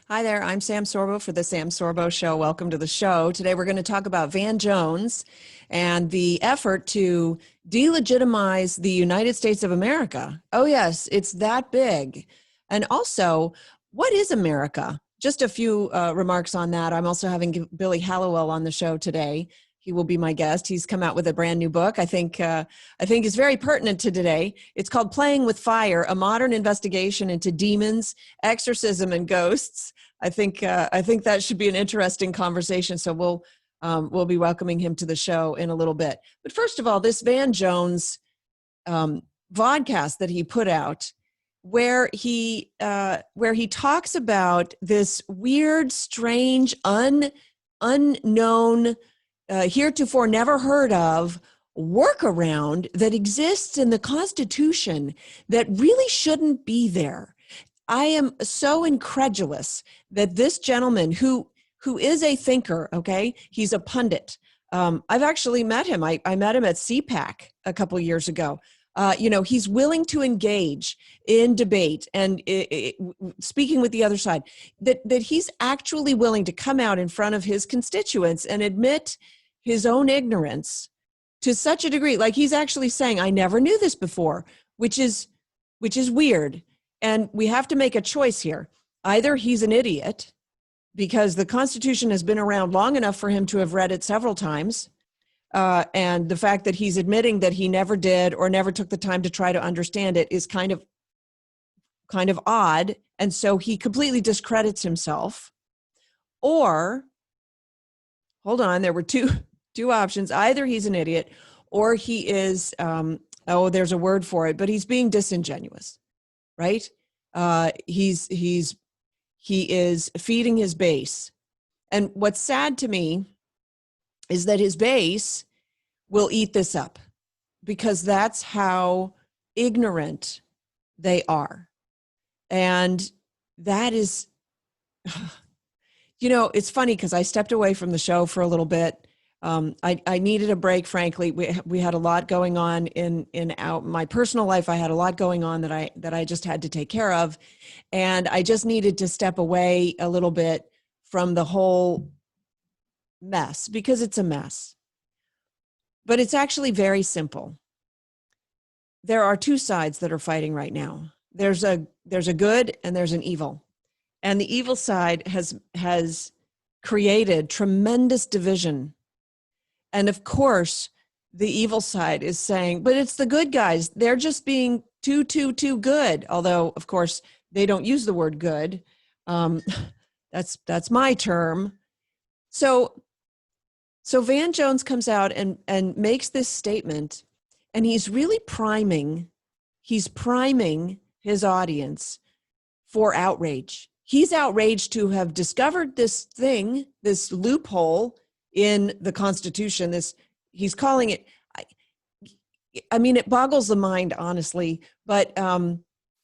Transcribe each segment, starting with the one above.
Hi there, I'm Sam Sorbo for the Sam Sorbo Show. Welcome to the show. Today we're going to talk about Van Jones and the effort to delegitimize the United States of America. Oh yes, it's that big. And also, what is America? Just a few remarks on that. I'm also having Billy Hallowell on the show today. He will be my guest. He's come out with a brand new book. I think is very pertinent to today. It's called Playing with Fire: A Modern Investigation into Demons, Exorcism, and Ghosts. I think that should be an interesting conversation. So we'll be welcoming him to the show in a little bit. But first of all, this Van Jones vodcast that he put out, where he talks about this weird, strange, unknown, heretofore never heard of workaround that exists in the Constitution that really shouldn't be there. I am so incredulous that this gentleman who is a thinker, okay, he's a pundit. I've actually met him. I met him at CPAC a couple years ago. He's willing to engage in debate and speaking with the other side, that he's actually willing to come out in front of his constituents and admit his own ignorance to such a degree. Like, he's actually saying, I never knew this before, which is weird. And we have to make a choice here. Either he's an idiot because the Constitution has been around long enough for him to have read it several times. And the fact that he's admitting that he never did or never took the time to try to understand it is kind of odd. And so he completely discredits himself. Or, hold on, there were two options. Either he's an idiot or he is, there's a word for it, but he's being disingenuous, right? He is feeding his base. And what's sad to me is that his base will eat this up because that's how ignorant they are. And that is, it's funny because I stepped away from the show for a little bit. I needed a break, frankly. We had a lot going on in my personal life. I had a lot going on that I just had to take care of. And I just needed to step away a little bit from the whole mess, because it's a mess. But it's actually very simple. There are two sides that are fighting right now. There's a good and there's an evil. And the evil side has created tremendous division. And of course, the evil side is saying, but it's the good guys. They're just being too good. Although, of course, they don't use the word good. That's my term. So Van Jones comes out and makes this statement, and he's really priming his audience for outrage. He's outraged to have discovered this thing, this loophole in the Constitution. He's calling it, I mean, it boggles the mind, honestly, but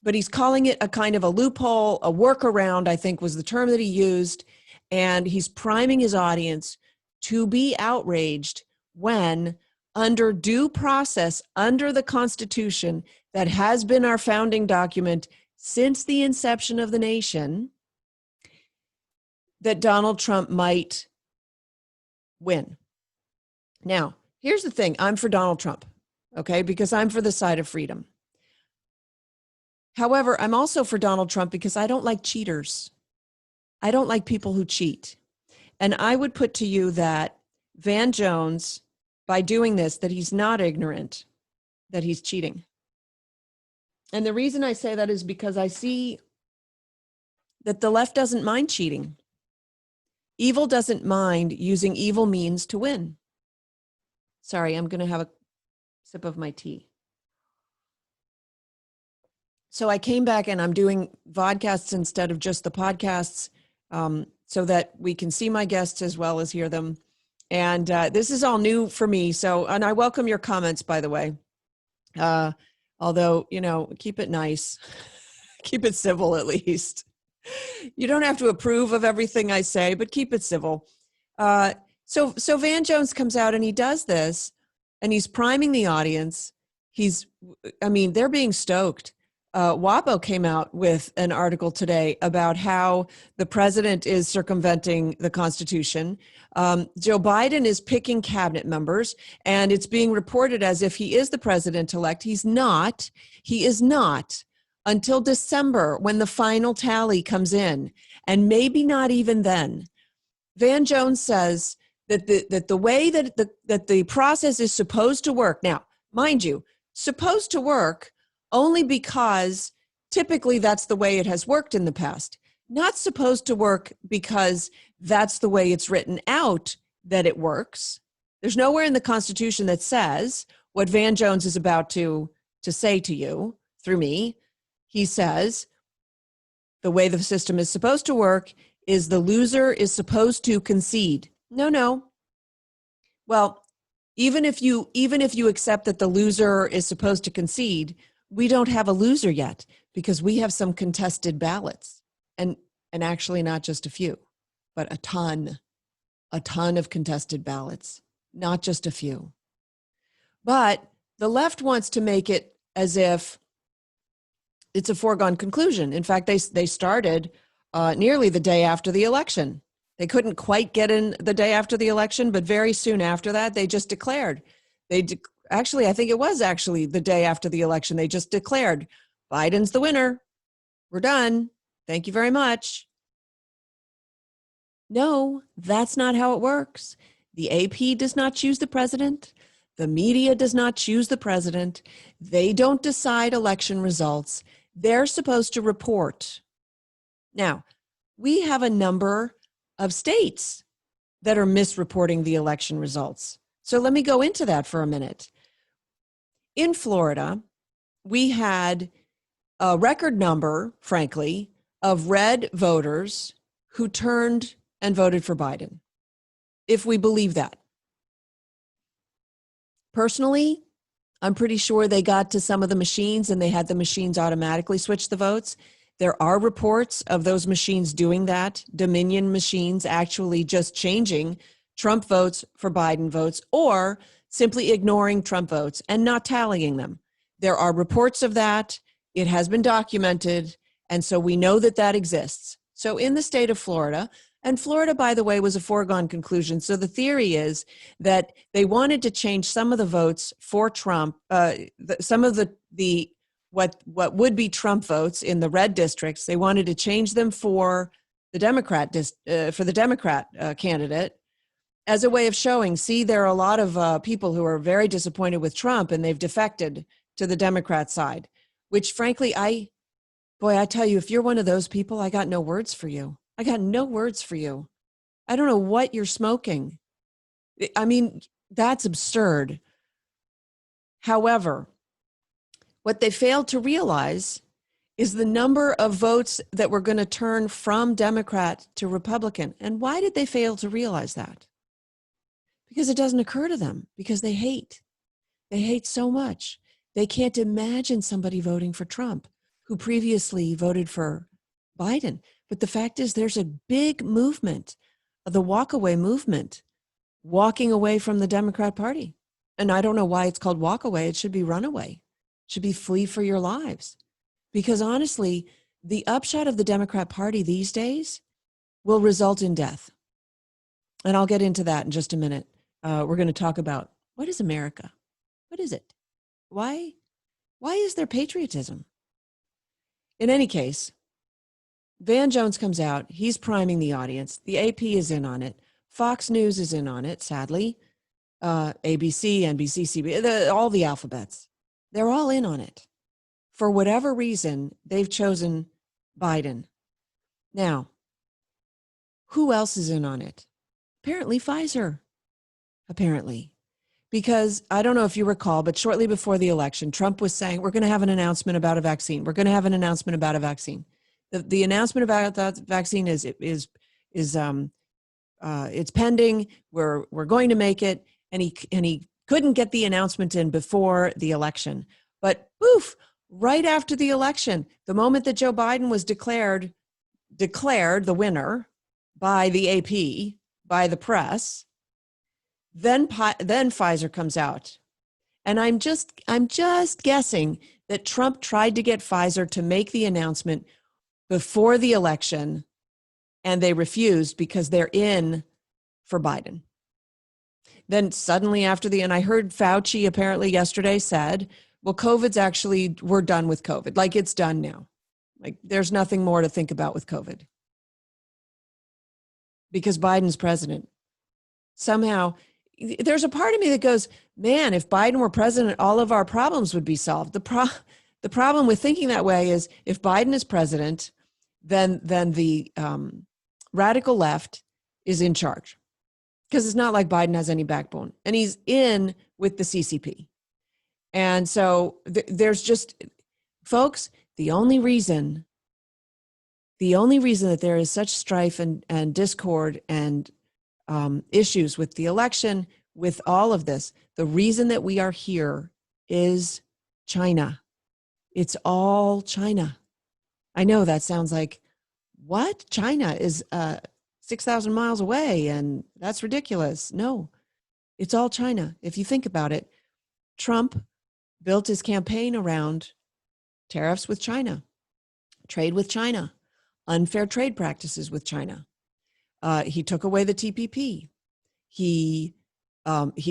he's calling it a kind of a loophole, a workaround, I think was the term that he used. And he's priming his audience to be outraged when, under due process, under the Constitution that has been our founding document since the inception of the nation, that Donald Trump might win. Now, here's the thing. I'm for Donald Trump, okay, because I'm for the side of freedom. However, I'm also for Donald Trump because I don't like cheaters. I don't like people who cheat. And I would put to you that Van Jones, by doing this, that he's not ignorant, that he's cheating. And the reason I say that is because I see that the left doesn't mind cheating. Evil doesn't mind using evil means to win. Sorry, I'm going to have a sip of my tea. So I came back and I'm doing vodcasts instead of just the podcasts, so that we can see my guests as well as hear them. And this is all new for me. And I welcome your comments, by the way. Although, keep it nice, keep it civil at least. You don't have to approve of everything I say, but keep it civil. So Van Jones comes out and he does this, and he's priming the audience. They're being stoked. WAPO came out with an article today about how the president is circumventing the Constitution. Joe Biden is picking cabinet members, and it's being reported as if he is the president-elect. He's not. He is not until December when the final tally comes in, and maybe not even then. Van Jones says that the way that the process is supposed to work. Now, mind you, supposed to work only because typically that's the way it has worked in the past. Not supposed to work because that's the way it's written out that it works. There's nowhere in the Constitution that says what Van Jones is about to say to you through me. He says the way the system is supposed to work is the loser is supposed to concede. No. Well, even if you accept that the loser is supposed to concede, we don't have a loser yet because we have some contested ballots, and actually not just a few, but a ton of contested ballots, not just a few. But the left wants to make it as if it's a foregone conclusion. In fact, they started nearly the day after the election. They couldn't quite get in the day after the election, but very soon after that, they just declared. Actually, I think it was actually the day after the election. They just declared, Biden's the winner. We're done. Thank you very much. No, that's not how it works. The AP does not choose the president. The media does not choose the president. They don't decide election results. They're supposed to report. Now, we have a number of states that are misreporting the election results. So let me go into that for a minute. In Florida, we had a record number, frankly, of red voters who turned and voted for Biden, if we believe that. Personally, I'm pretty sure they got to some of the machines and they had the machines automatically switch the votes. There are reports of those machines doing that, Dominion machines actually just changing Trump votes for Biden votes, or simply ignoring Trump votes and not tallying them. There are reports of that. It has been documented. And so we know that that exists. So in the state of Florida, and Florida, by the way, was a foregone conclusion. So the theory is that they wanted to change some of the votes for Trump, some of the what would be Trump votes in the red districts. They wanted to change them for the Democrat candidate, as a way of showing, see, there are a lot of people who are very disappointed with Trump and they've defected to the Democrat side, which frankly, I tell you, if you're one of those people, I got no words for you. I got no words for you. I don't know what you're smoking. I mean, that's absurd. However, what they failed to realize is the number of votes that were going to turn from Democrat to Republican. And why did they fail to realize that? Because it doesn't occur to them, because they hate. They hate so much. They can't imagine somebody voting for Trump who previously voted for Biden. But the fact is, there's a big movement, the walkaway movement, walking away from the Democrat Party. And I don't know why it's called walkaway. It should be runaway. It should be flee for your lives. Because honestly, the upshot of the Democrat Party these days will result in death. And I'll get into that in just a minute. We're going to talk about, what is America? What is it? Why is there patriotism? In any case, Van Jones comes out. He's priming the audience. The AP is in on it. Fox News is in on it, sadly. ABC, NBC, CBS, all the alphabets. They're all in on it. For whatever reason, they've chosen Biden. Now, who else is in on it? Apparently Pfizer. Apparently. Because I don't know if you recall, but shortly before the election, Trump was saying, we're going to have an announcement about a vaccine. We're going to have an announcement about a vaccine. The announcement about that vaccine is it's pending. We're going to make it. And he couldn't get the announcement in before the election. But poof, right after the election, the moment that Joe Biden was declared the winner by the AP, by the press, then Pfizer comes out. And I'm just guessing that Trump tried to get Pfizer to make the announcement before the election, and they refused because they're in for Biden. Then suddenly and I heard Fauci apparently yesterday said, well, we're done with COVID. Like, it's done now. Like, there's nothing more to think about with COVID because Biden's president. Somehow, there's a part of me that goes, man, if Biden were president, all of our problems would be solved. The problem with thinking that way is if Biden is president, then the radical left is in charge, because it's not like Biden has any backbone, and he's in with the CCP. And so there's just, folks, the only reason that there is such strife and discord and issues with the election, with all of this, the reason that we are here is China. It's all China. I know that sounds like, what? China is 6,000 miles away, and that's ridiculous. No, it's all China. If you think about it, Trump built his campaign around tariffs with China, trade with China, unfair trade practices with China. He took away the TPP. He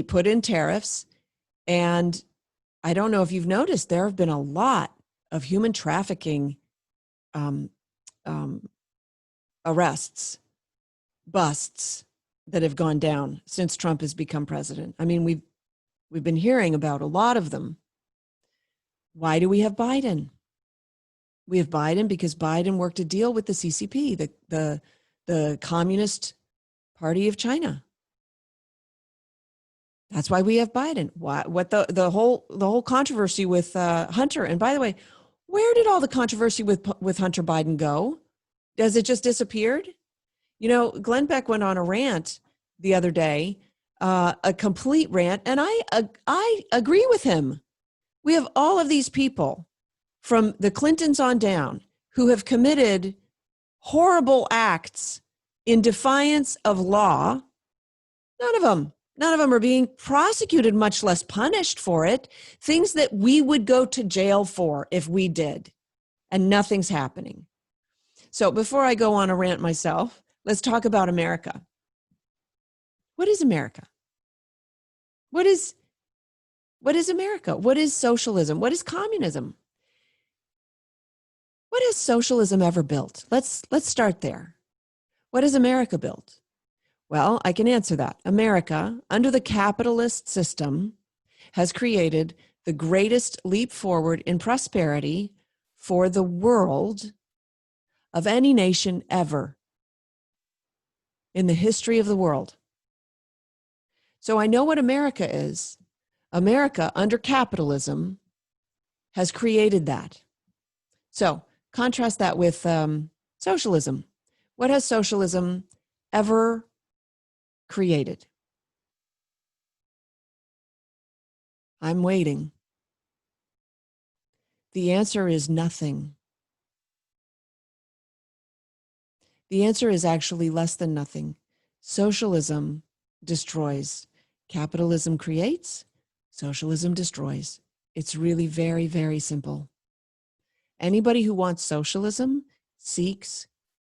put in tariffs, and I don't know if you've noticed, there have been a lot of human trafficking arrests, busts that have gone down since Trump has become president. I mean, we've been hearing about a lot of them. Why do we have Biden? We have Biden because Biden worked a deal with the CCP, the Communist Party of China. That's why we have Biden. What the whole controversy with Hunter? And by the way, where did all the controversy with Hunter Biden go? Does it just disappeared? You know, Glenn Beck went on a rant the other day, a complete rant, and I agree with him. We have all of these people from the Clintons on down who have committed horrible acts in defiance of law. None of them are being prosecuted, much less punished for it. Things that we would go to jail for if we did, and nothing's happening. So before I go on a rant myself, let's talk about America. What is America? What is America? What is socialism? What is communism? What has socialism ever built? Let's start there. What has America built? Well, I can answer that. America, under the capitalist system, has created the greatest leap forward in prosperity for the world of any nation ever in the history of the world. So I know what America is. America, under capitalism, has created that. So contrast that with socialism. What has socialism ever created? I'm waiting. The answer is nothing. The answer is actually less than nothing. Socialism destroys. Capitalism creates. Socialism destroys. It's really very, very simple. Anybody who wants socialism seeks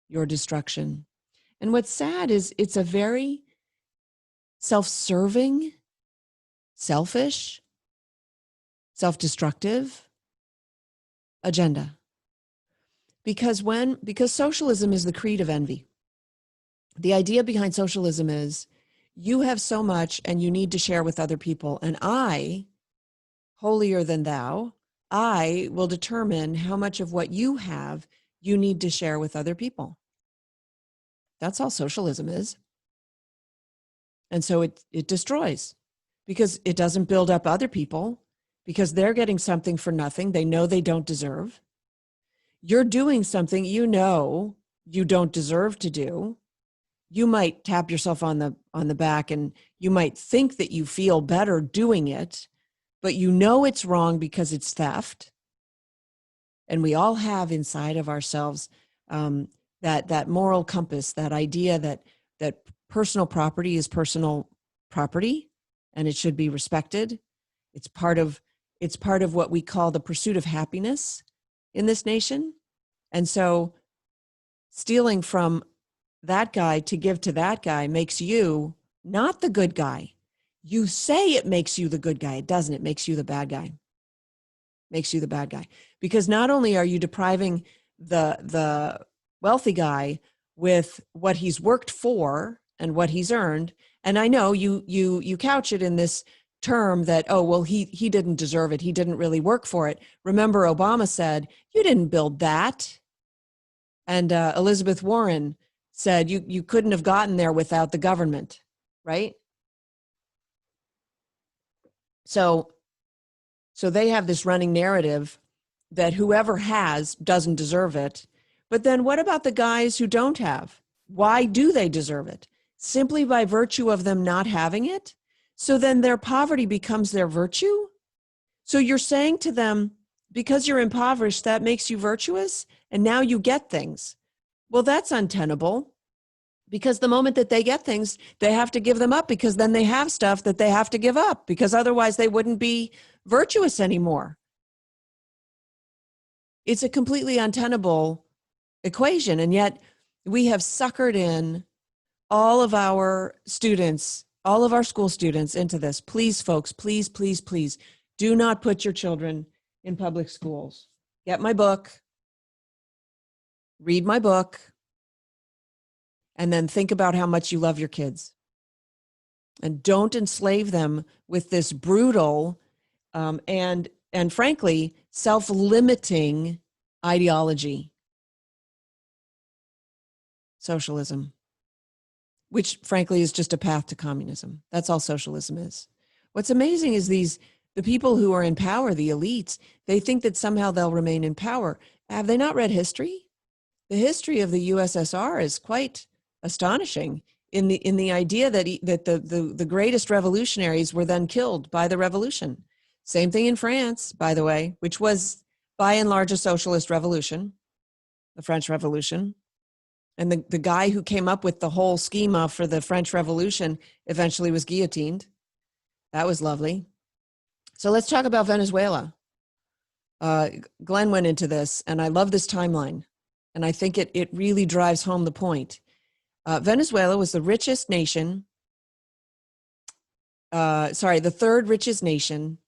your destruction. And what's sad is it's a very self-serving, selfish, self-destructive agenda. Because socialism is the creed of envy. The idea behind socialism is you have so much and you need to share with other people, and I, holier than thou, I will determine how much of what you have you need to share with other people. That's all socialism is. And so it destroys, because it doesn't build up other people, because they're getting something for nothing they know they don't deserve. You're doing something you know you don't deserve to do. You might tap yourself on the back, and you might think that you feel better doing it, but you know it's wrong because it's theft. And we all have inside of ourselves that moral compass, that idea that personal property is personal property and it should be respected. It's part of It's part of what we call the pursuit of happiness in this nation. And so stealing from that guy to give to that guy makes you not the good guy. You say it makes you the good guy. It doesn't. It makes you the bad guy. Makes you the bad guy. Because not only are you depriving the wealthy guy with what he's worked for and what he's earned, and I know you couch it in this term that, oh, well, he didn't deserve it. He didn't really work for it. Remember, Obama said, you didn't build that. And Elizabeth Warren said, you couldn't have gotten there without the government, right? So they have this running narrative that whoever has doesn't deserve it. But then what about the guys who don't have? Why do they deserve it? Simply by virtue of them not having it? So then their poverty becomes their virtue? So you're saying to them, because you're impoverished, that makes you virtuous, and now you get things. Well, that's untenable, because the moment that they get things, they have to give them up, because then they have stuff that they have to give up, because otherwise they wouldn't be virtuous anymore. It's a completely untenable equation, and yet we have suckered in all of our students, all of our school students into this. Please, folks, please, please, please, do not put your children in public schools. Get my book, read my book, and then think about how much you love your kids. And don't enslave them with this brutal and frankly, self-limiting ideology. Socialism, which frankly is just a path to communism. That's all socialism is. What's amazing is the people who are in power, the elites, they think that somehow they'll remain in power. Have they not read history? The history of the USSR is quite astonishing in the idea that the greatest revolutionaries were then killed by the revolution. Same thing in France, by the way, which was by and large a socialist revolution, the French Revolution. And the guy who came up with the whole schema for the French Revolution eventually was guillotined. That was lovely. So let's talk about Venezuela. Glenn went into this, and I love this timeline. And I think it really drives home the point. Venezuela was the richest nation, the third richest nation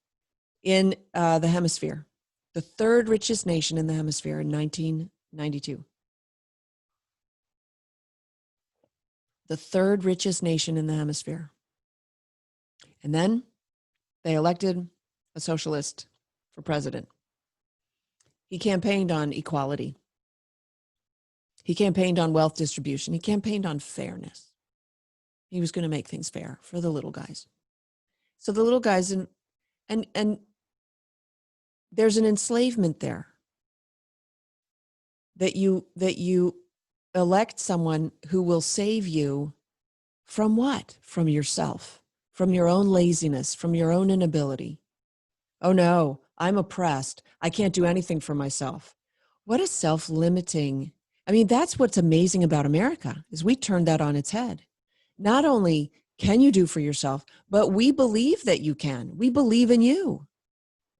in the hemisphere. The third richest nation in the hemisphere in 1992. The third richest nation in the hemisphere. And then they elected a socialist for president. He campaigned on equality. He campaigned on wealth distribution. He campaigned on fairness. He was going to make things fair for the little guys. So the little guys, and there's an enslavement there. That you elect someone who will save you from what? From yourself, from your own laziness, from your own inability. Oh no, I'm oppressed. I can't do anything for myself. What a self-limiting. I mean, that's what's amazing about America, is we turned that on its head. Not only can you do for yourself, but we believe that you can. We believe in you.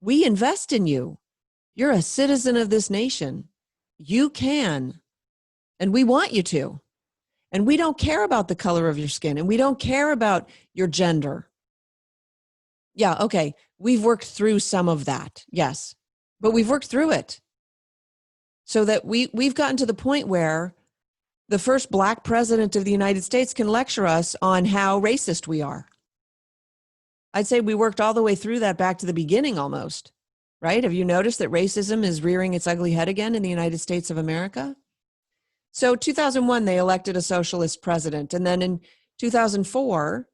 We invest in you. You're a citizen of this nation. You can, and we want you to. And we don't care about the color of your skin, and we don't care about your gender. Yeah, okay, we've worked through some of that, yes, but we've worked through it. So that we've gotten to the point where the first Black president of the United States can lecture us on how racist we are. I'd say we worked all the way through that back to the beginning almost, right? Have you noticed that racism is rearing its ugly head again in the United States of America? So 2001, they elected a socialist president. And then in 2004,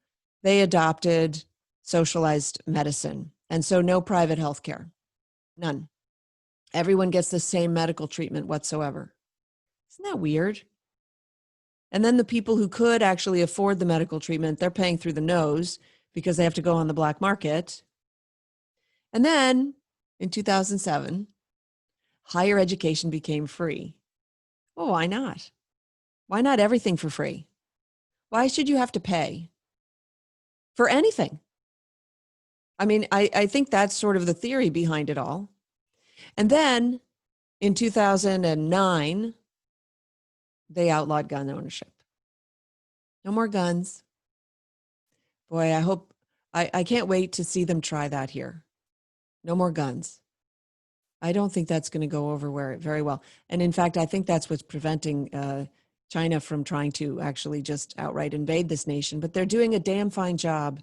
they adopted socialized medicine. And so no private health care, none. Everyone gets the same medical treatment whatsoever. Isn't that weird? And then the people who could actually afford the medical treatment, they're paying through the nose because they have to go on the black market. And then in 2007, higher education became free. Well, why not? Why not everything for free? Why should you have to pay for anything? I mean, I think that's sort of the theory behind it all. And then in 2009, they outlawed gun ownership. No more guns. Boy, I hope, I can't wait to see them try that here. No more guns. I don't think that's going to go over very well. And in fact, I think that's what's preventing China from trying to actually just outright invade this nation. But they're doing a damn fine job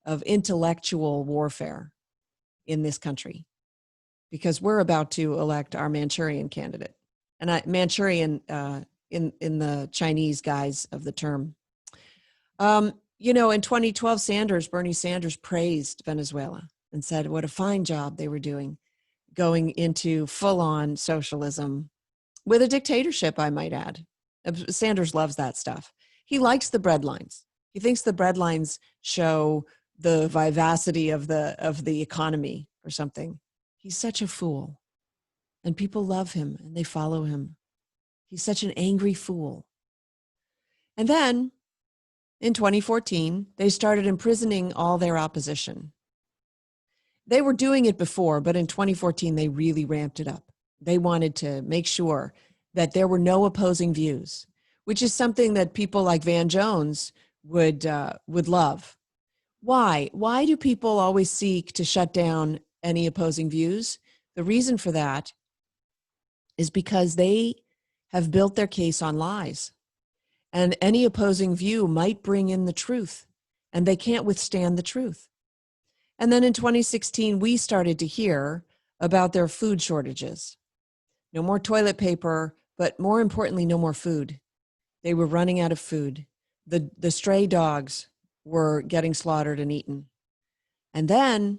of intellectual warfare in this country, because we're about to elect our Manchurian candidate. And Manchurian in the Chinese guise of the term. You know, in 2012, Bernie Sanders praised Venezuela and said what a fine job they were doing, going into full-on socialism with a dictatorship, I might add. Sanders loves that stuff. He likes the breadlines. He thinks the breadlines show the vivacity of the economy or something. He's such a fool. And people love him and they follow him. He's such an angry fool. And then in 2014, they started imprisoning all their opposition. They were doing it before, but in 2014, they really ramped it up. They wanted to make sure that there were no opposing views, which is something that people like Van Jones would love. Why? Why do people always seek to shut down any opposing views? The reason for that is because they have built their case on lies. And any opposing view might bring in the truth, and they can't withstand the truth. And then in 2016, we started to hear about their food shortages. No more toilet paper, but more importantly, no more food. They were running out of food. The stray dogs were getting slaughtered and eaten. And then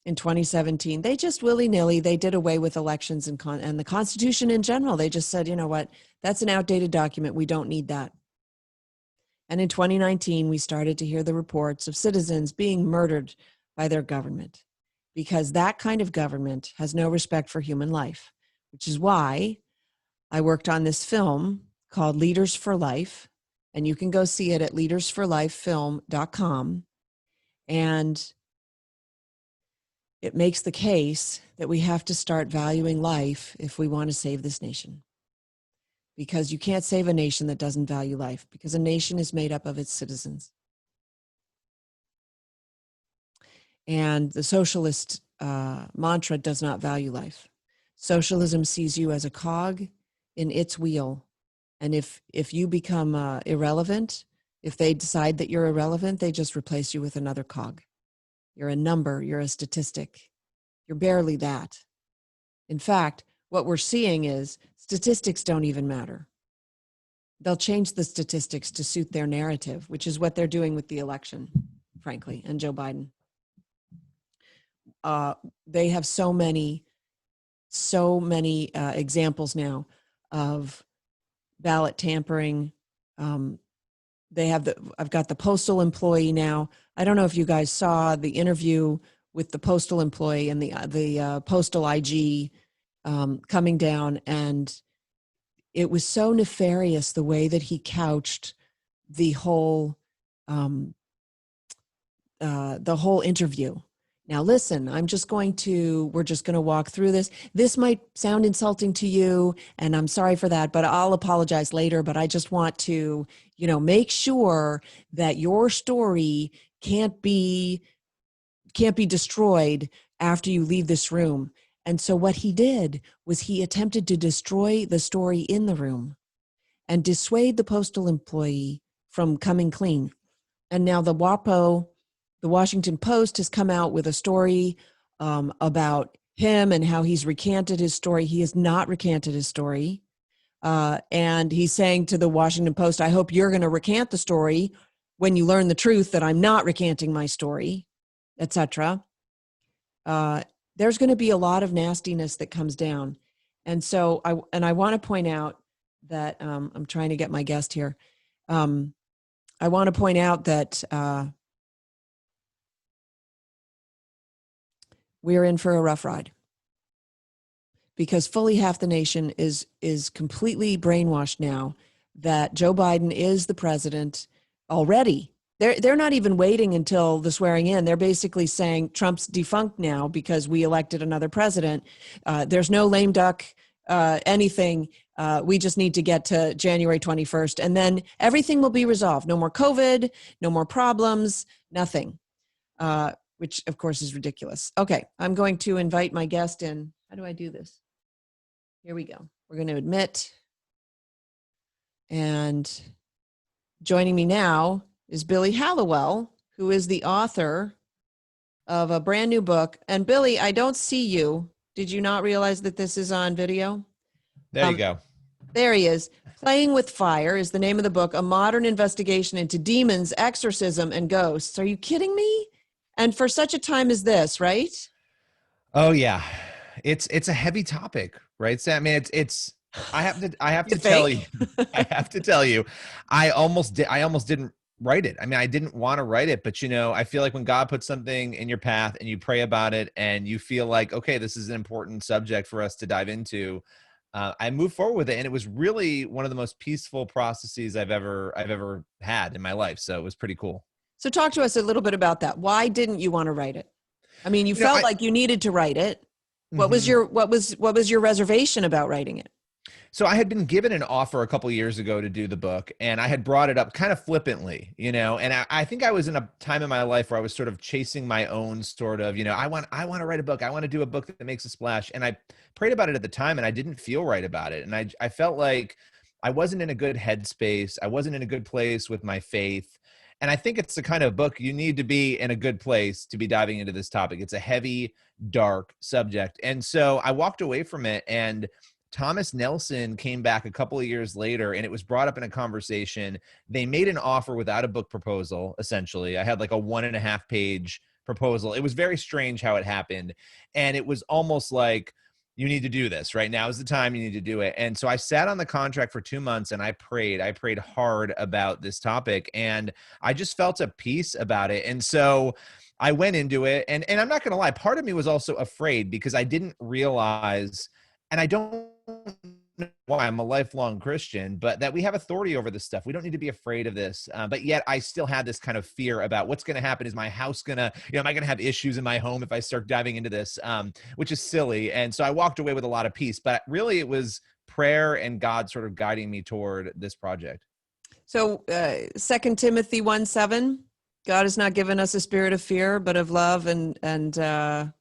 in 2017, they just willy-nilly, they did away with elections and the Constitution in general. They just said, you know what, that's an outdated document. We don't need that. And in 2019, we started to hear the reports of citizens being murdered by their government, because that kind of government has no respect for human life, which is why I worked on this film called Leaders for Life. And you can go see it at leadersforlifefilm.com. And it makes the case that we have to start valuing life if we want to save this nation. Because you can't save a nation that doesn't value life, because a nation is made up of its citizens. And the socialist mantra does not value life. Socialism sees you as a cog in its wheel. And if you become irrelevant, if they decide that you're irrelevant, they just replace you with another cog. You're a number, you're a statistic. You're barely that. In fact, what we're seeing is statistics don't even matter. They'll change the statistics to suit their narrative, which is what they're doing with the election, frankly, and Joe Biden. They have so many examples now of ballot tampering. I've got the postal employee now. I don't know if you guys saw the interview with the postal employee and the postal IG coming down, and it was so nefarious the way that he couched the whole interview. Now, listen, we're just going to walk through this. This might sound insulting to you, and I'm sorry for that, but I'll apologize later. But I just want to, make sure that your story can't be destroyed after you leave this room. And so what he did was he attempted to destroy the story in the room and dissuade the postal employee from coming clean. And now the WAPO, the Washington Post, has come out with a story about him and how he's recanted his story. He has not recanted his story. And he's saying to the Washington Post, I hope you're going to recant the story when you learn the truth that I'm not recanting my story, etc. There's going to be a lot of nastiness that comes down. And so I want to point out that I'm trying to get my guest here. I want to point out that we're in for a rough ride, because fully half the nation is completely brainwashed now that Joe Biden is the president already. They're not even waiting until the swearing in. They're basically saying Trump's defunct now because we elected another president. There's no lame duck anything. We just need to get to January 21st, and then everything will be resolved. No more COVID, no more problems, nothing, which of course is ridiculous. Okay, I'm going to invite my guest in. How do I do this? Here we go. We're going to admit. And joining me now is Billy Hallowell, who is the author of a brand new book. And Billy, I don't see you. Did you not realize that this is on video? There you go. There he is. Playing with Fire is the name of the book, a modern investigation into demons, exorcism, and ghosts. Are you kidding me? And for such a time as this, right? Oh yeah. It's a heavy topic, right, Sam? I mean, I have to tell you, I almost didn't write it. I mean, I didn't want to write it, but I feel like when God puts something in your path and you pray about it and you feel like, okay, this is an important subject for us to dive into, I moved forward with it. And it was really one of the most peaceful processes I've ever had in my life. So it was pretty cool. So talk to us a little bit about that. Why didn't you want to write it? I mean, you felt like you needed to write it. What was your reservation about writing it? So I had been given an offer a couple of years ago to do the book, and I had brought it up kind of flippantly, and I think I was in a time in my life where I was sort of chasing my own sort of, I want to write a book. I want to do a book that makes a splash. And I prayed about it at the time, and I didn't feel right about it. And I felt like I wasn't in a good headspace. I wasn't in a good place with my faith. And I think it's the kind of book you need to be in a good place to be diving into this topic. It's a heavy, dark subject. And so I walked away from it, and Thomas Nelson came back a couple of years later, and it was brought up in a conversation. They made an offer without a book proposal, essentially. I had like a 1.5 page proposal. It was very strange how it happened. And it was almost like, you need to do this right now is the time you need to do it. And so I sat on the contract for 2 months, and I prayed hard about this topic, and I just felt a peace about it. And so I went into it, and I'm not going to lie, part of me was also afraid because I didn't realize, and I don't know why, I'm a lifelong Christian, but that we have authority over this stuff. We don't need to be afraid of this. But yet I still had this kind of fear about what's going to happen. Is my house going to, am I going to have issues in my home if I start diving into this, which is silly. And so I walked away with a lot of peace, but really it was prayer and God sort of guiding me toward this project. So 2 Timothy 1:7, God has not given us a spirit of fear, but of love and of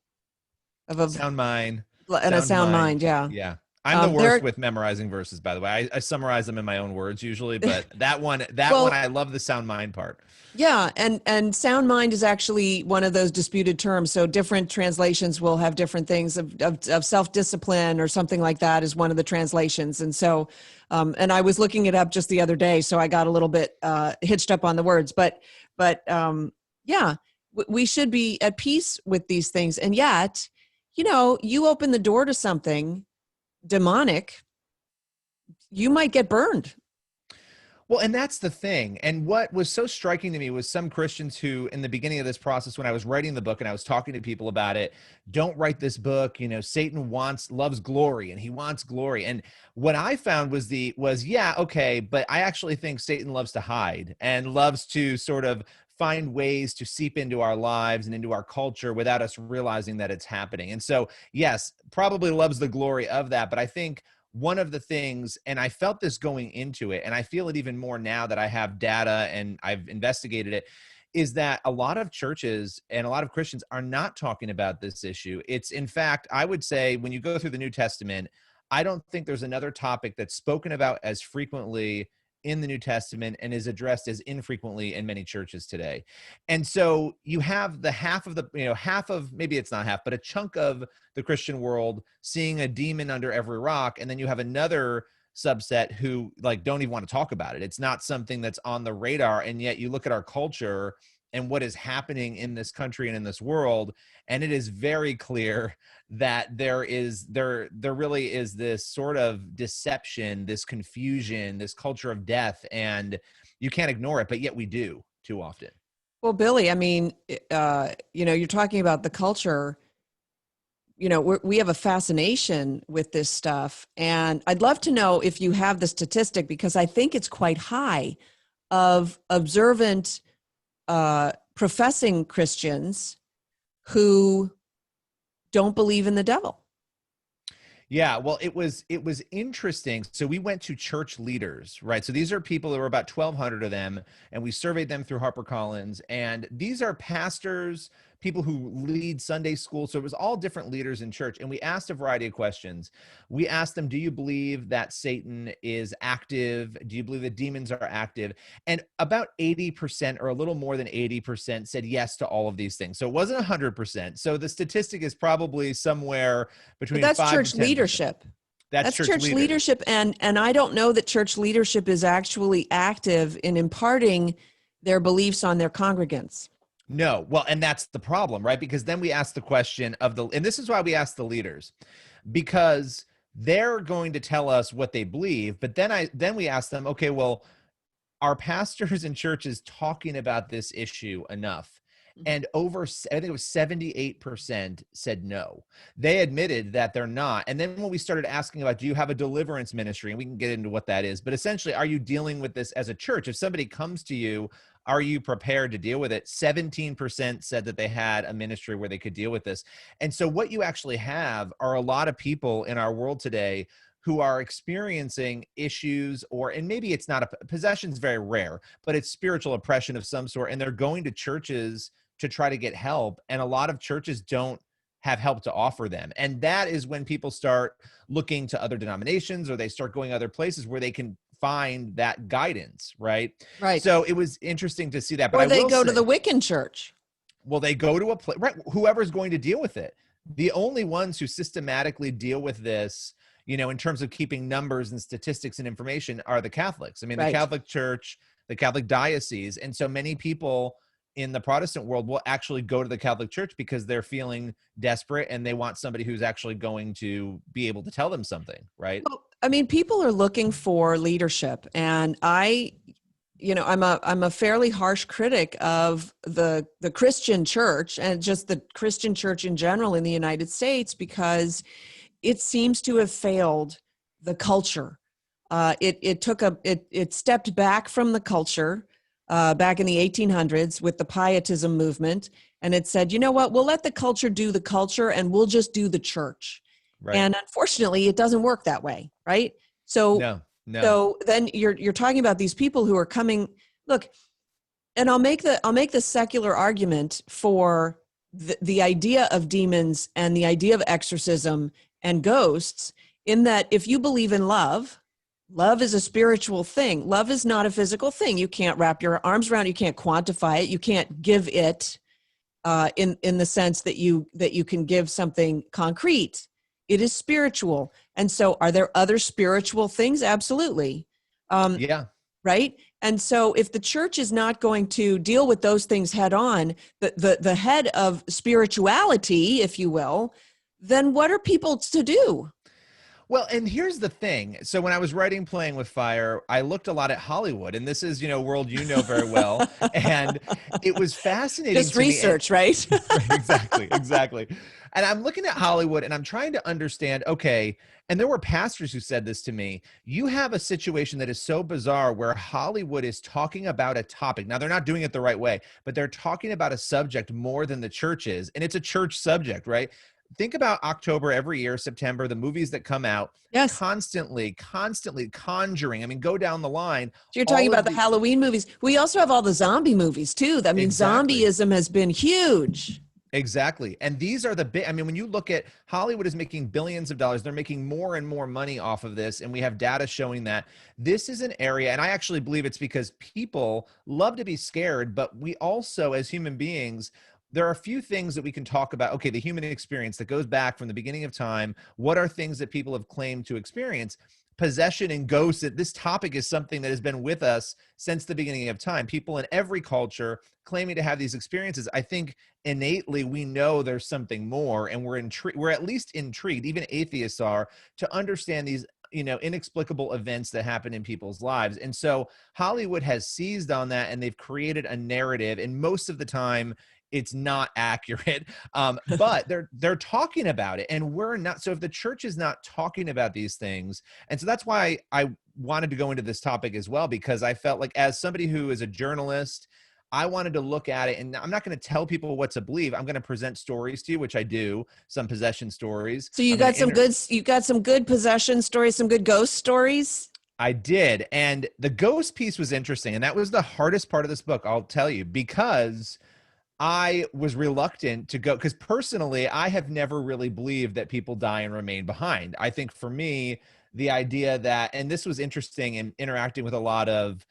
a sound mind. And a sound mind. Yeah. Yeah. I'm the worst with memorizing verses, by the way. I summarize them in my own words usually, but that one, I love the sound mind part. Yeah. And sound mind is actually one of those disputed terms. So different translations will have different things of self-discipline or something like that is one of the translations. And so, and I was looking it up just the other day, so I got a little bit hitched up on the words, but yeah, we should be at peace with these things. And yet, you open the door to something demonic, you might get burned. Well, and that's the thing. And what was so striking to me was some Christians who, in the beginning of this process, when I was writing the book and I was talking to people about it, don't write this book. Satan loves glory, and he wants glory. And what I found was yeah, okay, but I actually think Satan loves to hide and loves to sort of find ways to seep into our lives and into our culture without us realizing that it's happening. And so, yes, probably loves the glory of that. But I think one of the things, and I felt this going into it, and I feel it even more now that I have data and I've investigated it, is that a lot of churches and a lot of Christians are not talking about this issue. It's, in fact, I would say when you go through the New Testament, I don't think there's another topic that's spoken about as frequently in the New Testament and is addressed as infrequently in many churches today. And so you have the half of, maybe it's not half, but a chunk of the Christian world seeing a demon under every rock. And then you have another subset who don't even want to talk about it. It's not something that's on the radar. And yet you look at our culture and what is happening in this country and in this world, and it is very clear that there really is this sort of deception, this confusion, this culture of death, and you can't ignore it, but yet we do too often. Well, Billy, I mean, you're talking about the culture. We have a fascination with this stuff, and I'd love to know if you have the statistic, because I think it's quite high, of observant professing Christians who don't believe in the devil. Yeah, well, it was interesting. So we went to church leaders, right? So these are people, there were about 1,200 of them, and we surveyed them through HarperCollins. And these are pastors, people who lead Sunday school. So it was all different leaders in church. And we asked a variety of questions. We asked them, do you believe that Satan is active? Do you believe that demons are active? And about 80% or a little more than 80% said yes to all of these things. So it wasn't 100%. So the statistic is probably somewhere But between that's 5 to church 10%. leadership. That's church leaders. leadership. And I don't know that church leadership is actually active in imparting their beliefs on their congregants. No. Well, and that's the problem, right? Because then we ask the question of and this is why we ask the leaders, because they're going to tell us what they believe. But then we ask them, okay, well, are pastors and churches talking about this issue enough? And I think it was 78% said no. They admitted that they're not. And then when we started asking about, do you have a deliverance ministry? And we can get into what that is. But essentially, are you dealing with this as a church? If somebody comes to you, are you prepared to deal with it? 17% said that they had a ministry where they could deal with this. And so what you actually have are a lot of people in our world today who are experiencing issues, and maybe it's not possession is very rare, but it's spiritual oppression of some sort. And they're going to churches to try to get help. And a lot of churches don't have help to offer them. And that is when people start looking to other denominations, or they start going other places where they can find that guidance, right? Right. So it was interesting to see that. But or they go to the Wiccan church. Well, they go to a place, right? Whoever's going to deal with it. The only ones who systematically deal with this, in terms of keeping numbers and statistics and information, are the Catholics. I mean, Right. The Catholic Church, the Catholic diocese. And so many people in the Protestant world will actually go to the Catholic Church because they're feeling desperate and they want somebody who's actually going to be able to tell them something, right? Well, I mean, people are looking for leadership, and I'm a fairly harsh critic of the Christian church and just the Christian church in general in the United States, because it seems to have failed the culture. It stepped back from the culture back in the 1800s with the Pietism movement, and it said, you know what, we'll let the culture do the culture, and we'll just do the church. Right. And unfortunately, it doesn't work that way, right? So, No. So then you're talking about these people who are coming. Look, and I'll make the secular argument for the idea of demons and the idea of exorcism and ghosts, in that if you believe in love is a spiritual thing. Love is not a physical thing. You can't wrap your arms around it. You can't quantify it. You can't give it in the sense that you can give something concrete. It is spiritual. And so are there other spiritual things? Absolutely. Yeah. Right. And so if the church is not going to deal with those things head on, the head of spirituality, if you will, then what are people to do? Well, and here's the thing. So when I was writing Playing with Fire, I looked a lot at Hollywood, and this is, a world very well. And it was fascinating. Just research, right? Exactly. And I'm looking at Hollywood and I'm trying to understand, okay, and there were pastors who said this to me, you have a situation that is so bizarre where Hollywood is talking about a topic. Now, they're not doing it the right way, but they're talking about a subject more than the church is. And it's a church subject, right? Think about October every year, September, the movies that come out. Yes. Constantly Conjuring. I mean, go down the line. So you're talking about the Halloween movies. We also have all the zombie movies too. I mean, Exactly. Zombieism has been huge. Exactly. And these are the big, when you look at Hollywood is making billions of dollars, they're making more and more money off of this. And we have data showing that this is an area, and I actually believe it's because people love to be scared, but we also, as human beings, there are a few things that we can talk about. Okay, the human experience that goes back from the beginning of time. What are things that people have claimed to experience? Possession and ghosts. This topic is something that has been with us since the beginning of time. People in every culture claiming to have these experiences. I think innately we know there's something more, and we're at least intrigued, even atheists are, to understand these inexplicable events that happen in people's lives. And so Hollywood has seized on that, and they've created a narrative, and most of the time it's not accurate, but they're talking about it, and we're not. So if the church is not talking about these things, and so that's why I wanted to go into this topic as well, because I felt like, as somebody who is a journalist, I wanted to look at it, and I'm not going to tell people what to believe. I'm going to present stories to you, which I do, some possession stories. So you got some good possession stories, some good ghost stories. I did. And the ghost piece was interesting. And that was the hardest part of this book, I'll tell you, because I was reluctant to go, because personally, I have never really believed that people die and remain behind. I think for me, the idea that, and this was interesting in interacting with a lot of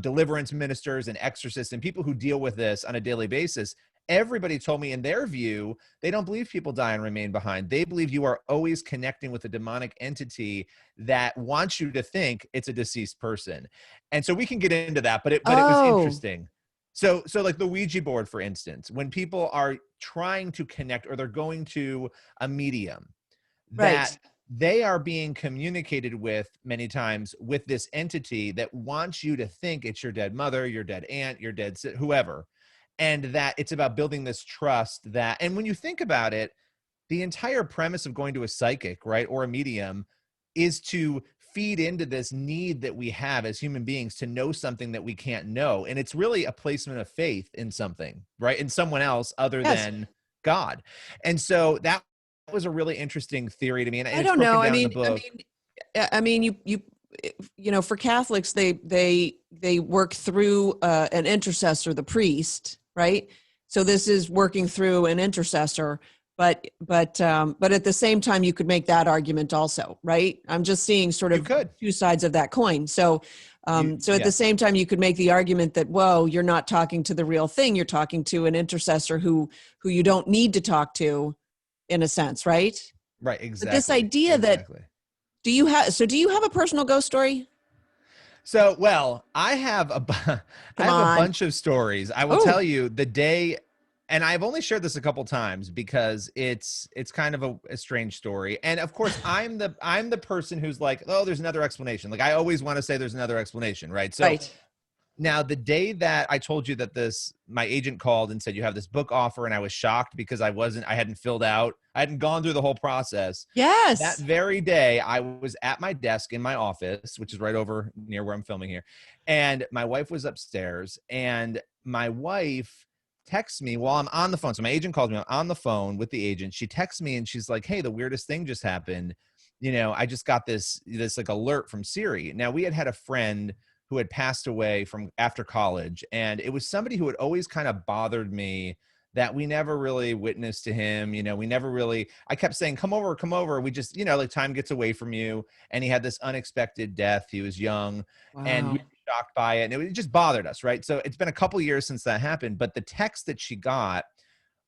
deliverance ministers and exorcists and people who deal with this on a daily basis, everybody told me in their view, they don't believe people die and remain behind. They believe you are always connecting with a demonic entity that wants you to think it's a deceased person. And so we can get into that, but it was interesting. So like the Ouija board, for instance, when people are trying to connect or they're going to a medium, that they are being communicated with many times with this entity that wants you to think it's your dead mother, your dead aunt, your dead whoever. And that it's about building this trust that, and when you think about it, the entire premise of going to a psychic, right, or a medium is to feed into this need that we have as human beings to know something that we can't know. And it's really a placement of faith in something, right? In someone else other than God. And so that was a really interesting theory to me. And I don't know. I mean, you know, for Catholics, they work through an intercessor, the priest, right? So this is working through an intercessor, but at the same time, you could make that argument also, right? I'm just seeing sort of two sides of that coin. So, at the same time, you could make the argument that, whoa, you're not talking to the real thing. You're talking to an intercessor who you don't need to talk to, in a sense, right? Right. Exactly. But this idea that, do you have a personal ghost story? So, well, I have a bunch of stories. I will tell you the day, and I've only shared this a couple times because it's kind of a strange story. And of course, I'm the person who's like, oh, there's another explanation. Like I always want to say there's another explanation, right? So now the day that I told you that my agent called and said, you have this book offer, and I was shocked because I hadn't gone through the whole process. Yes. That very day I was at my desk in my office, which is right over near where I'm filming here. And my wife was upstairs, and my wife texts me while I'm on the phone. So my agent calls me, I'm on the phone with the agent. She texts me and she's like, hey, the weirdest thing just happened. You know, I just got this like alert from Siri. Now we had a friend who had passed away from after college. And it was somebody who had always kind of bothered me that we never really witnessed to him. You know, I kept saying, come over. We just, you know, like time gets away from you. And he had this unexpected death. He was young and we were shocked by it. And it just bothered us. Right. So it's been a couple years since that happened, but the text that she got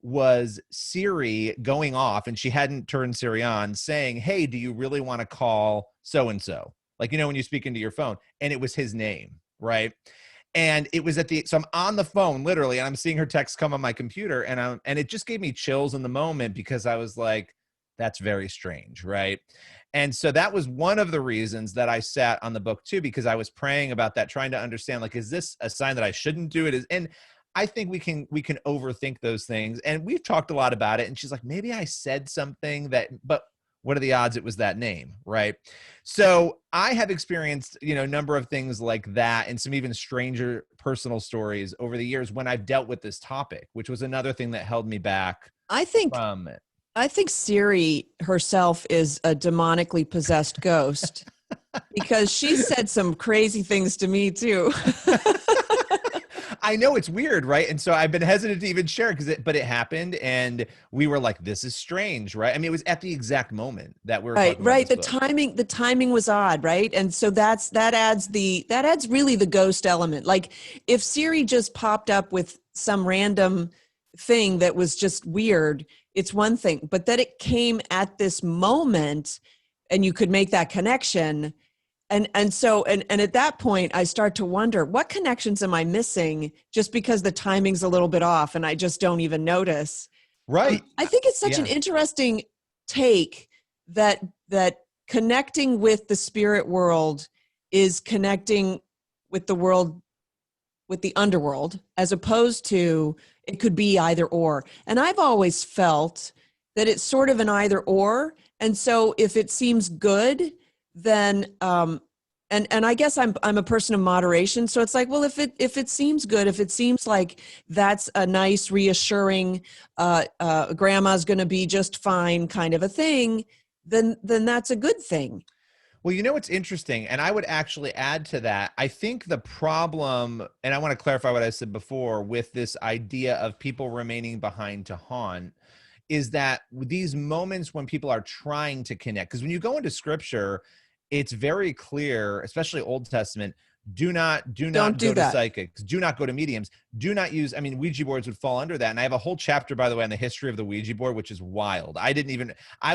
was Siri going off, and she hadn't turned Siri on, saying, hey, do you really want to call so-and-so? Like, you know, when you speak into your phone, and it was his name, right? And it was so I'm on the phone literally, and I'm seeing her text come on my computer, and it just gave me chills in the moment because I was like, that's very strange, right? And so that was one of the reasons that I sat on the book too, because I was praying about that, trying to understand, like, is this a sign that I shouldn't do it? And I think we can overthink those things, and we've talked a lot about it. And she's like, maybe I said something but what are the odds it was that name, right? So I have experienced, you know, a number of things like that and some even stranger personal stories over the years when I've dealt with this topic, which was another thing that held me back from it. I think Siri herself is a demonically possessed ghost because she said some crazy things to me too. I know, it's weird, right? And so I've been hesitant to even share but it happened, and we were like, this is strange, right? I mean, it was at the exact moment that we were talking about this book. The timing was odd, right? And so that adds really the ghost element. Like if Siri just popped up with some random thing that was just weird, it's one thing, but that it came at this moment and you could make that connection. And so at that point, I start to wonder, what connections am I missing just because the timing's a little bit off and I just don't even notice? Right. I think it's such an interesting take that connecting with the spirit world is connecting with the world, with the underworld, as opposed to it could be either or. And I've always felt that it's sort of an either or. And so if it seems good, then And I guess I'm a person of moderation. So it's like, well, if it seems good, if it seems like that's a nice, reassuring, grandma's going to be just fine kind of a thing, then that's a good thing. Well, you know what's interesting, and I would actually add to that. I think the problem, and I want to clarify what I said before with this idea of people remaining behind to haunt, is that these moments when people are trying to connect, because when you go into scripture, it's very clear, especially Old Testament, do not Don't do go to that. psychics, do not go to mediums, do not use, I mean, Ouija boards would fall under that. And I have a whole chapter, by the way, on the history of the Ouija board, which is wild. I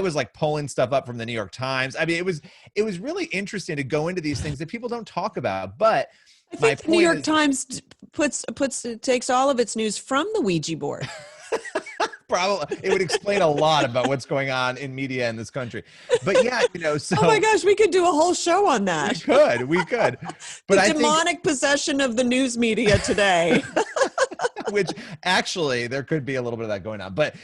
was like pulling stuff up from the New York Times. I mean, it was really interesting to go into these things that people don't talk about. But I my think the New point York is, Times takes all of its news from the Ouija board. probably it would explain a lot about what's going on in media in this country. But yeah, so Oh my gosh, we could do a whole show on that. we could. The But I think, demonic possession of the news media today. which actually there could be a little bit of that going on. But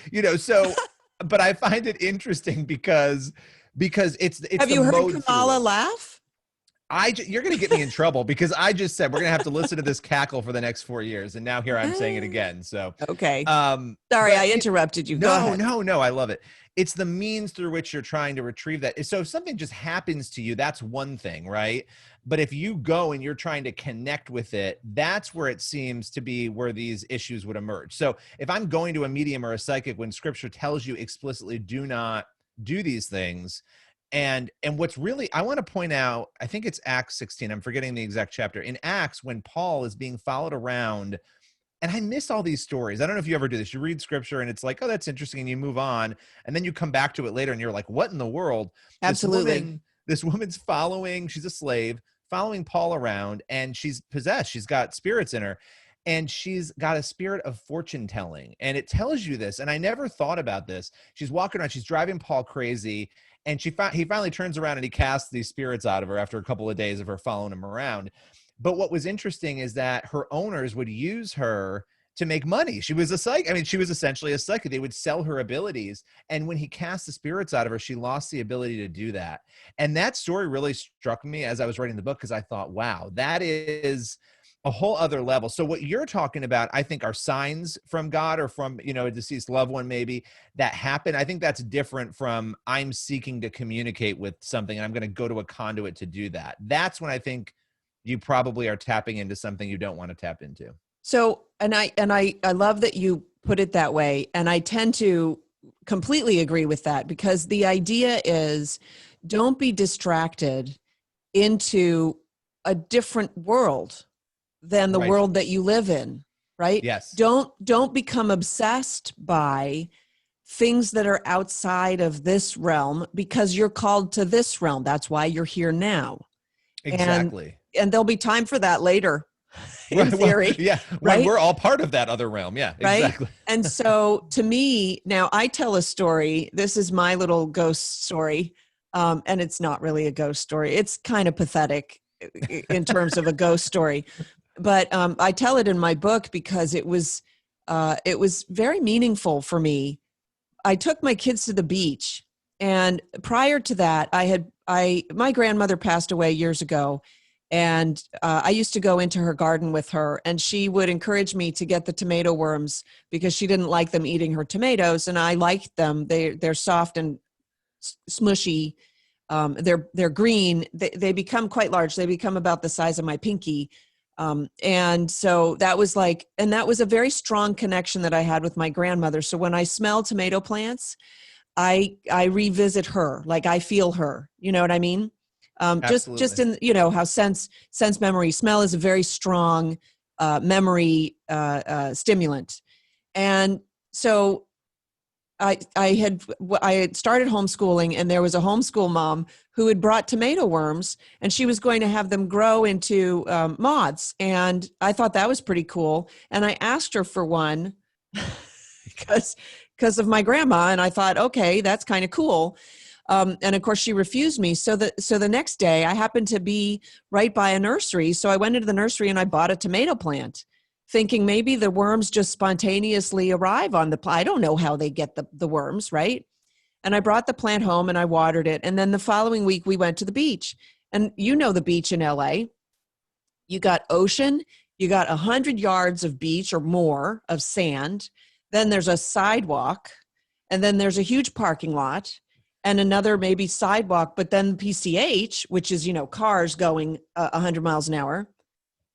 but I find it interesting because it's Have the you heard mode through Kamala it. laugh? You're going to get me in trouble because I just said we're going to have to listen to this cackle for the next 4 years, and now here I'm saying it again. So, Okay. sorry, Sorry, I interrupted you. Go ahead. no, I love it. It's the means through which you're trying to retrieve that. So if something just happens to you, that's one thing, right? But if you go and you're trying to connect with it, that's where it seems to be where these issues would emerge. So if I'm going to a medium or a psychic when scripture tells you explicitly do not do these things, and what's really, I want to point out, I think it's Acts 16. I'm forgetting the exact chapter. In Acts, when Paul is being followed around, and I miss all these stories. I don't know if you ever do this. You read scripture and it's like, oh, that's interesting, and you move on, and then you come back to it later and you're like, what in the world? Absolutely. This woman's following, she's a slave, following Paul around, and she's possessed. She's got spirits in her. And she's got a spirit of fortune telling. And it tells you this. And I never thought about this. She's walking around, she's driving Paul crazy. And he finally turns around and he casts these spirits out of her after a couple of days of her following him around. But what was interesting is that her owners would use her to make money. She was a psychic. I mean, she was essentially a psychic. They would sell her abilities. And when he cast the spirits out of her, she lost the ability to do that. And that story really struck me as I was writing the book, because I thought, wow, that is a whole other level. So what you're talking about, I think, are signs from God or from, a deceased loved one, maybe, that happen. I think that's different from I'm seeking to communicate with something and I'm going to go to a conduit to do that. That's when I think you probably are tapping into something you don't want to tap into. So, and I love that you put it that way. And I tend to completely agree with that, because the idea is, don't be distracted into a different world than the Right. world that you live in, right? Yes. Don't become obsessed by things that are outside of this realm, because you're called to this realm. That's why you're here now. Exactly. And there'll be time for that later, in Right, well, theory. yeah. Right? When we're all part of that other realm. Yeah, Right. exactly. And so to me, now I tell a story. This is my little ghost story. And it's not really a ghost story. It's kind of pathetic in terms of a ghost story. But I tell it in my book because it was very meaningful for me. I took my kids to the beach, and prior to that, my grandmother passed away years ago, and I used to go into her garden with her, and she would encourage me to get the tomato worms because she didn't like them eating her tomatoes, and I liked them. They're soft and smushy. They're green. They become quite large. They become about the size of my pinky. And so that was a very strong connection that I had with my grandmother. So when I smell tomato plants, I revisit her, like I feel her, you know what I mean? Just in, how sense memory, smell is a very strong, memory, stimulant. And so I had started homeschooling, and there was a homeschool mom who had brought tomato worms, and she was going to have them grow into moths. And I thought that was pretty cool. And I asked her for one because of my grandma. And I thought, okay, that's kind of cool. And of course she refused me. So the next day I happened to be right by a nursery. So I went into the nursery and I bought a tomato plant, thinking maybe the worms just spontaneously arrive on the plant. I don't know how they get the worms, right? And I brought the plant home and I watered it. And then the following week we went to the beach. And you know the beach in LA. You got ocean, you got 100 yards of beach or more of sand. Then there's a sidewalk, and then there's a huge parking lot and another maybe sidewalk, but then PCH, which is, cars going 100 miles an hour.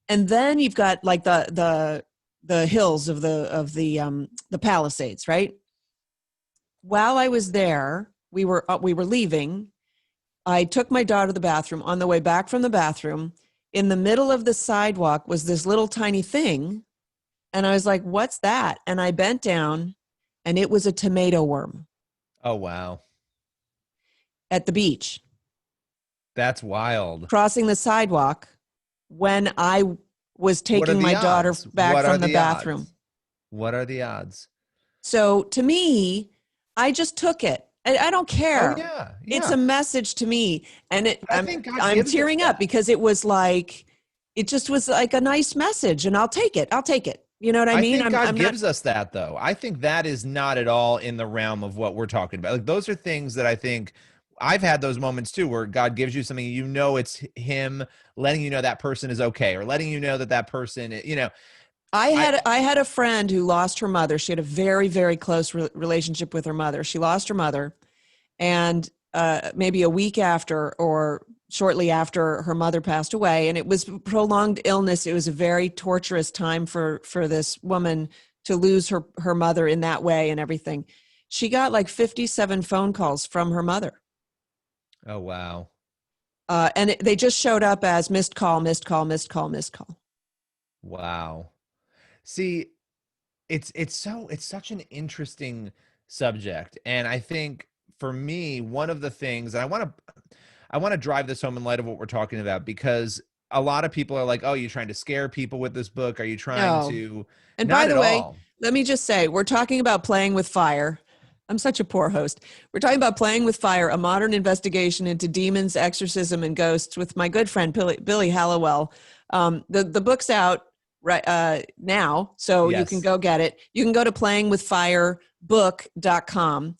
And then you've got like the hills of the Palisades, right? While I was there, we were leaving. I took my daughter to the bathroom. On the way back from the bathroom, in the middle of the sidewalk was this little tiny thing. And I was like, what's that? And I bent down, and it was a tomato worm. Oh, wow. At the beach. That's wild. Crossing the sidewalk when I was taking my daughter back from the bathroom. What are the odds? So to me, I just took it. I don't care. Oh, yeah. It's a message to me. And I'm tearing up because it just was like a nice message, and I'll take it. You know what I mean? I think God gives us that, though. I think that is not at all in the realm of what we're talking about. Like, those are things that I think I've had those moments too, where God gives you something, it's him letting you know that person is okay, or letting you know that person, I had a friend who lost her mother. She had a very, very close relationship with her mother. She lost her mother, and maybe a week after or shortly after, her mother passed away, and it was prolonged illness. It was a very torturous time for this woman to lose her mother in that way and everything. She got like 57 phone calls from her mother. Oh, wow. And they just showed up as missed call, missed call, missed call, missed call. Wow. See, it's such an interesting subject. And I think for me, one of the things, and I want to drive this home in light of what we're talking about, because a lot of people are like, oh, you're trying to scare people with this book. Are you trying to? And Not by the way, all. let me just say, we're talking about Playing with Fire. I'm such a poor host. We're talking about Playing with Fire, a modern investigation into demons, exorcism, and ghosts with my good friend, Billy Hallowell. The book's out right now, so Yes. You can go get it. You can go to playingwithfirebook.com.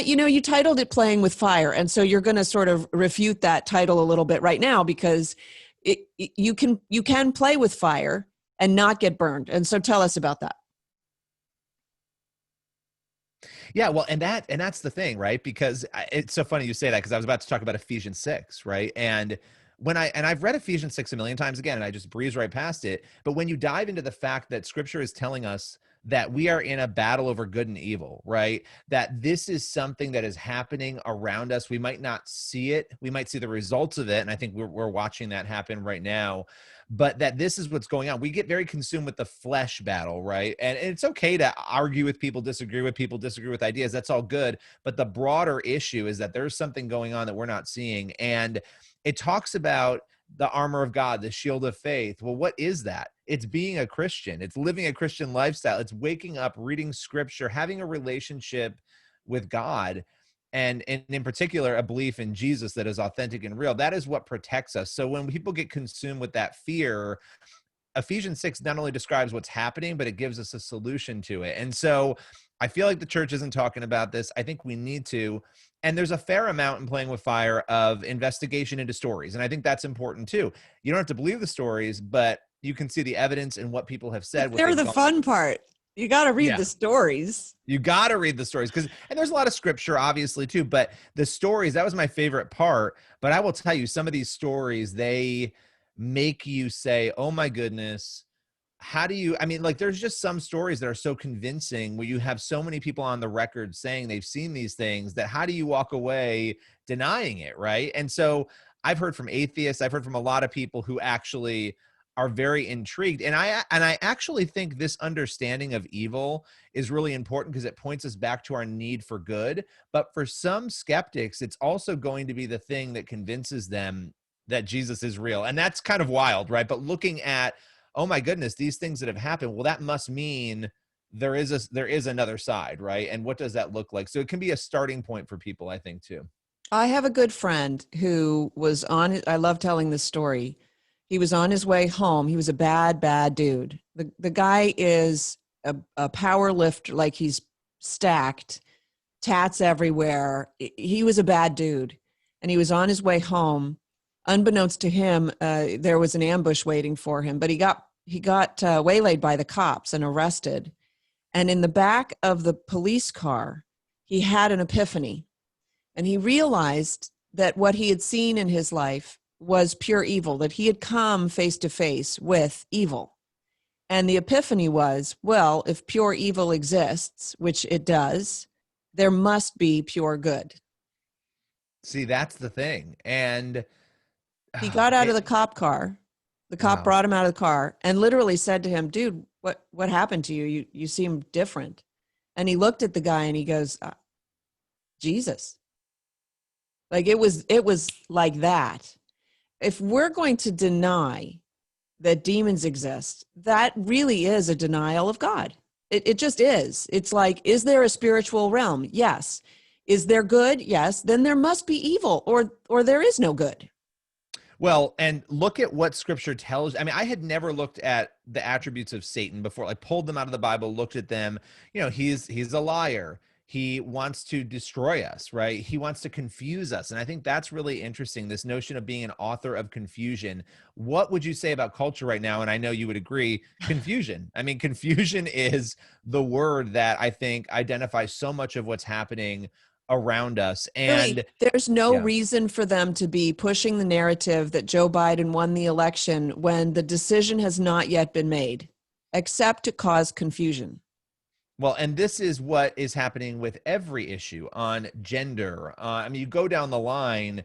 You titled it Playing with Fire, and so you're going to sort of refute that title a little bit right now, because you can play with fire and not get burned. And so tell us about that. Yeah, well, and that's the thing, right? Because it's so funny you say that, because I was about to talk about Ephesians 6, right? And I've read Ephesians 6 a million times again, and I just breeze right past it. But when you dive into the fact that Scripture is telling us that we are in a battle over good and evil, right? That this is something that is happening around us. We might not see it. We might see the results of it. And I think we're watching that happen right now. But that this is what's going on. We get very consumed with the flesh battle, right? And it's okay to argue with people, disagree with ideas. That's all good. But the broader issue is that there's something going on that we're not seeing. And it talks about the armor of God, the shield of faith. Well, what is that? It's being a Christian. It's living a Christian lifestyle. It's waking up, reading Scripture, having a relationship with God, and in particular, a belief in Jesus that is authentic and real. That is what protects us. So when people get consumed with that fear, Ephesians 6 not only describes what's happening, but it gives us a solution to it. And so I feel like the church isn't talking about this. I think we need to. And there's a fair amount in Playing with Fire of investigation into stories. And I think that's important too. You don't have to believe the stories, but you can see the evidence and what people have said. They're the fun part. You got to read the stories. You got to read the stories, and there's a lot of scripture, obviously, too. But the stories, that was my favorite part. But I will tell you, some of these stories, they make you say, oh, my goodness. There's just some stories that are so convincing where you have so many people on the record saying they've seen these things, that how do you walk away denying it, right? And so I've heard from atheists, I've heard from a lot of people who actually are very intrigued. And I actually think this understanding of evil is really important, because it points us back to our need for good. But for some skeptics, it's also going to be the thing that convinces them that Jesus is real. And that's kind of wild, right? But looking at, oh my goodness, these things that have happened, well, that must mean there is another side, right? And what does that look like? So it can be a starting point for people, I think, too. I have a good friend who was I love telling this story. He was on his way home. He was a bad, bad dude. The guy is a power lifter, like he's stacked, tats everywhere. He was a bad dude. And he was on his way home, unbeknownst to him, there was an ambush waiting for him, but he got waylaid by the cops and arrested. And in the back of the police car, he had an epiphany, and he realized that what he had seen in his life was pure evil, that he had come face to face with evil. And the epiphany was, well, if pure evil exists, which it does, there must be pure good. See, that's the thing. And He got out of the cop car. The cop wow. brought him out of the car and literally said to him, dude, what happened to you? You seem different. And he looked at the guy and he goes, Jesus. Like it was like that. If we're going to deny that demons exist, that really is a denial of God. It just is. It's like, is there a spiritual realm? Yes. Is there good? Yes. Then there must be evil, or there is no good. Well, and look at what scripture tells. I mean, I had never looked at the attributes of Satan before. I pulled them out of the Bible, looked at them. You know, he's a liar. He wants to destroy us, right? He wants to confuse us. And I think that's really interesting, this notion of being an author of confusion. What would you say about culture right now? And I know you would agree, confusion. I mean, confusion is the word that I think identifies so much of what's happening around us. And really, there's no reason for them to be pushing the narrative that Joe Biden won the election when the decision has not yet been made, except to cause confusion. Well, and this is what is happening with every issue on gender. I mean, you go down the line,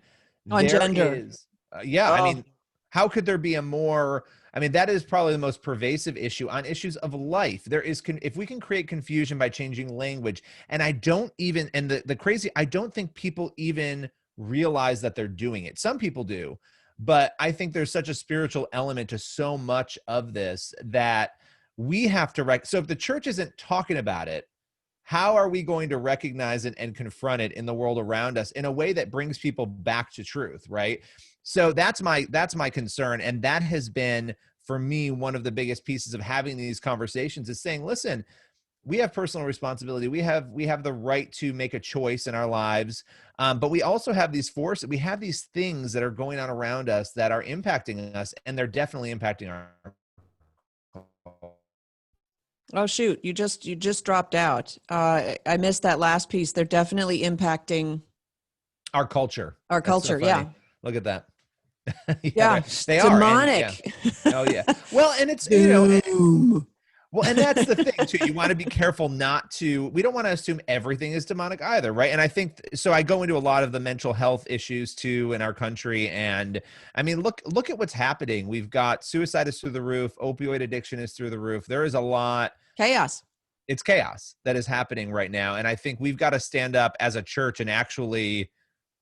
On there gender. is, I mean, how could there be a more, I mean, that is probably the most pervasive issue on issues of life. There is, if we can create confusion by changing language, and I don't even, and the crazy, I don't think people even realize that they're doing it. Some people do, but I think there's such a spiritual element to so much of this that we have to so if the church isn't talking about it, how are we going to recognize it and confront it in the world around us in a way that brings people back to truth, right? So that's my concern. And that has been, for me, one of the biggest pieces of having these conversations is saying, listen, we have personal responsibility. We have the right to make a choice in our lives. But we also have these forces. We have these things that are going on around us that are impacting us, and they're definitely impacting our. Oh, shoot. You just dropped out. I missed that last piece. They're definitely impacting Our culture. Our culture. Yeah. Look at that. Yeah. They demonic. are. And, yeah. Oh yeah. Well, and it's, you know, well, and that's the thing too. You want to be careful not to, we don't want to assume everything is demonic either. Right. And I think, so I go into a lot of the mental health issues too in our country. And I mean, look at what's happening. We've got suicide is through the roof. Opioid addiction is through the roof. There is a lot. Chaos. It's chaos that is happening right now. And I think we've got to stand up as a church and actually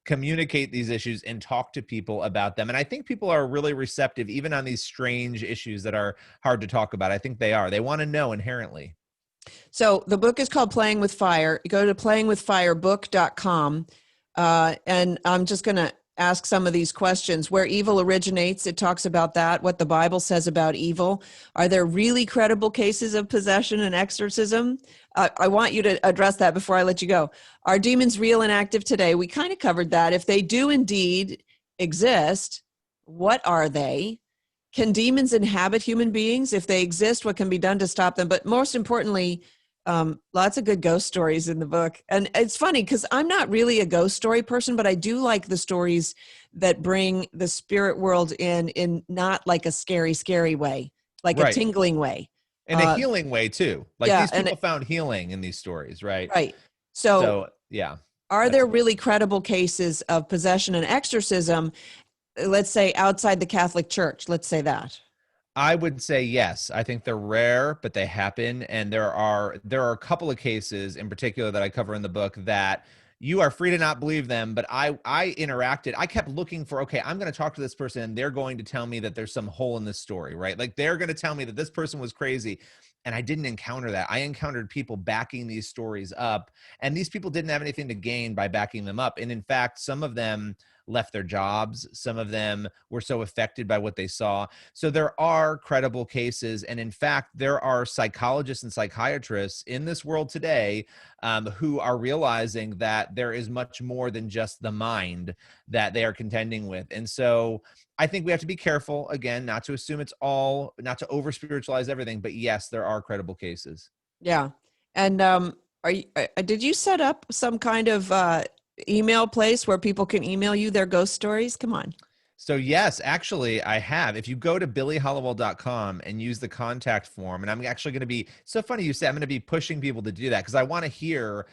communicate these issues and talk to people about them. And I think people are really receptive, even on these strange issues that are hard to talk about. I think they are. They want to know inherently. So the book is called Playing with Fire. You go to playingwithfirebook.com. And I'm just going to ask some of these questions. Where evil originates, it talks about that, what the Bible says about evil. Are there really credible cases of possession and exorcism? I want you to address that before I let you go. Are demons real and active today? We kind of covered that. If they do indeed exist, what are they? Can demons inhabit human beings? If they exist, what can be done to stop them? But most importantly, lots of good ghost stories in the book. And it's funny because I'm not really a ghost story person, but I do like the stories that bring the spirit world in not like a scary way, like a tingling way. In a healing way too. Like yeah, these people found healing in these stories, right? Right. So yeah. Are there really credible cases of possession and exorcism, let's say outside the Catholic Church? Let's say that. I would say yes. I think they're rare, but they happen. And there are a couple of cases in particular that I cover in the book that you are free to not believe them, but I interacted. I kept looking for, okay, I'm going to talk to this person and they're going to tell me that there's some hole in this story, right? Like they're going to tell me that this person was crazy. And I didn't encounter that. I encountered people backing these stories up, and these people didn't have anything to gain by backing them up. And in fact, some of them left their jobs. Some of them were so affected by what they saw. So there are credible cases. And in fact, there are psychologists and psychiatrists in this world today who are realizing that there is much more than just the mind that they are contending with. And so I think we have to be careful, again, not to assume it's all, not to over spiritualize everything, but yes, there are credible cases. Yeah. And did you set up some kind of email place where people can email you their ghost stories? Come on. So yes, actually I have. If you go to billyhallowell.com and use the contact form, and I'm actually going to be, so funny you say, I'm going to be pushing people to do that because I want to hear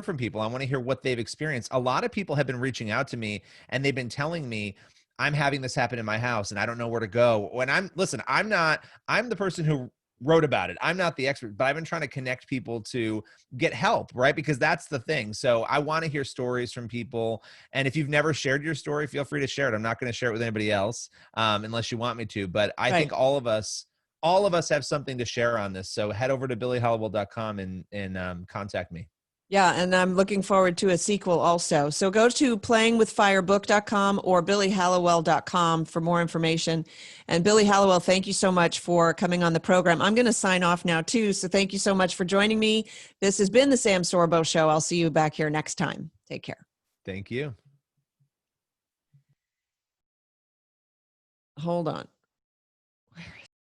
from people. I want to hear what they've experienced. A lot of people have been reaching out to me and they've been telling me, I'm having this happen in my house and I don't know where to go. When I'm the person who wrote about it. I'm not the expert, but I've been trying to connect people to get help, right? Because that's the thing. So I want to hear stories from people. And if you've never shared your story, feel free to share it. I'm not going to share it with anybody else unless you want me to, but I think all of us have something to share on this. So head over to billyhallowell.com and contact me. Yeah, and I'm looking forward to a sequel also. So go to playingwithfirebook.com or billyhallowell.com for more information. And Billy Hallowell, thank you so much for coming on the program. I'm going to sign off now too. So thank you so much for joining me. This has been the Sam Sorbo Show. I'll see you back here next time. Take care. Thank you. Hold on.